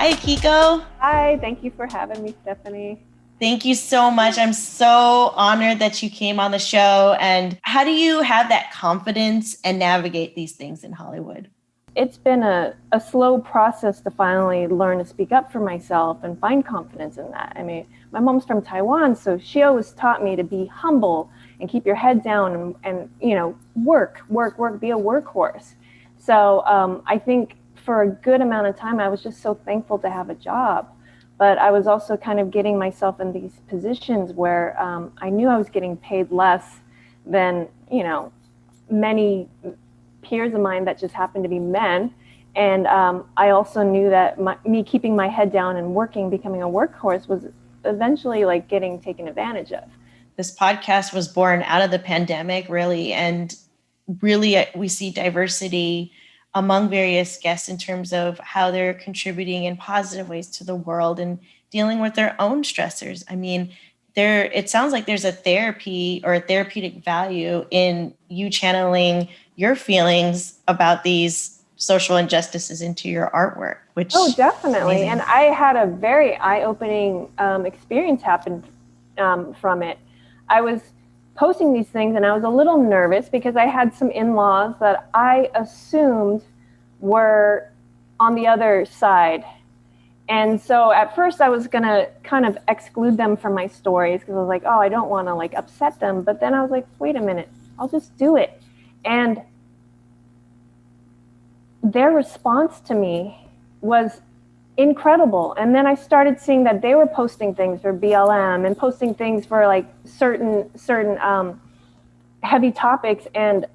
Hi, Akiko. Hi, thank you for having me, Stephanie. Thank you so much. I'm so honored that you came on the show. And how do you have that confidence and navigate these things in Hollywood? It's been a slow process to finally learn to speak up for myself and find confidence in that. I mean, my mom's from Taiwan, so she always taught me to be humble and keep your head down and work, be a workhorse. So I think for a good amount of time, I was just so thankful to have a job. But I was also kind of getting myself in these positions where I knew I was getting paid less than, many peers of mine that just happened to be men. And I also knew that me keeping my head down and working, becoming a workhorse was eventually like getting taken advantage of. This podcast was born out of the pandemic, really. And really, we see diversity among various guests in terms of how they're contributing in positive ways to the world and dealing with their own stressors. I mean, it sounds like there's a therapy or a therapeutic value in you channeling your feelings about these social injustices into your artwork, which definitely. And I had a very eye-opening experience happen from it. I was posting these things and I was a little nervous because I had some in-laws that I assumed were on the other side. And so at first I was going to kind of exclude them from my stories because I was like, oh, I don't want to like upset them. But then I was like, wait a minute, I'll just do it. And their response to me was incredible. And then I started seeing that they were posting things for BLM and posting things for like certain heavy topics. And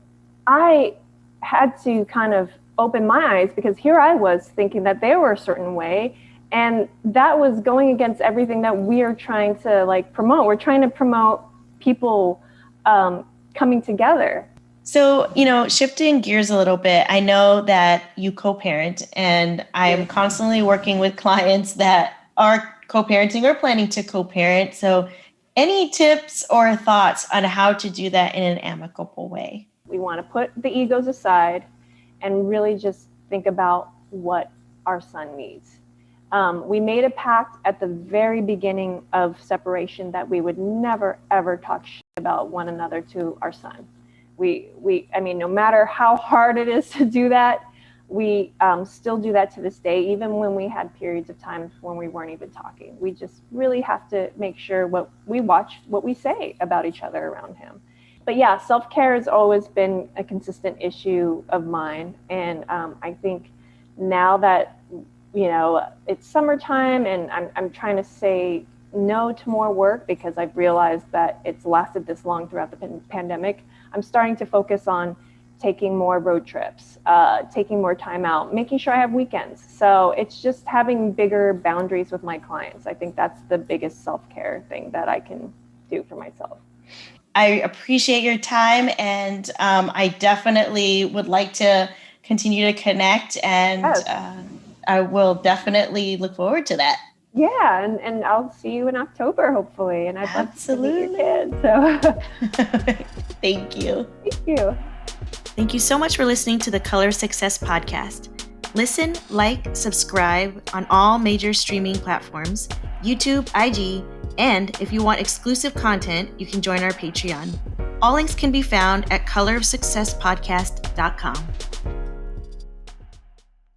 I had to kind of open my eyes because here I was thinking that they were a certain way. And that was going against everything that we are trying to like promote. We're trying to promote people coming together. So, shifting gears a little bit, I know that you co-parent, and I am constantly working with clients that are co-parenting or planning to co-parent. So any tips or thoughts on how to do that in an amicable way? We want to put the egos aside and really just think about what our son needs. We made a pact at the very beginning of separation that we would never, ever talk shit about one another to our son. I mean, no matter how hard it is to do that, we still do that to this day, even when we had periods of times when we weren't even talking. We just really have to make sure what we say about each other around him. But yeah, self-care has always been a consistent issue of mine. And I think now that, it's summertime and I'm trying to say no to more work because I've realized that it's lasted this long throughout the pandemic. I'm starting to focus on taking more road trips, taking more time out, making sure I have weekends. So it's just having bigger boundaries with my clients. I think that's the biggest self-care thing that I can do for myself. I appreciate your time, and I definitely would like to continue to connect, and yes. I will definitely look forward to that. Yeah, and I'll see you in October, hopefully. And I'd love to meet your kids. So. Thank you. Thank you. Thank you so much for listening to the Color Success Podcast. Listen, like, subscribe on all major streaming platforms, YouTube, IG, and if you want exclusive content, you can join our Patreon. All links can be found at colorofsuccesspodcast.com.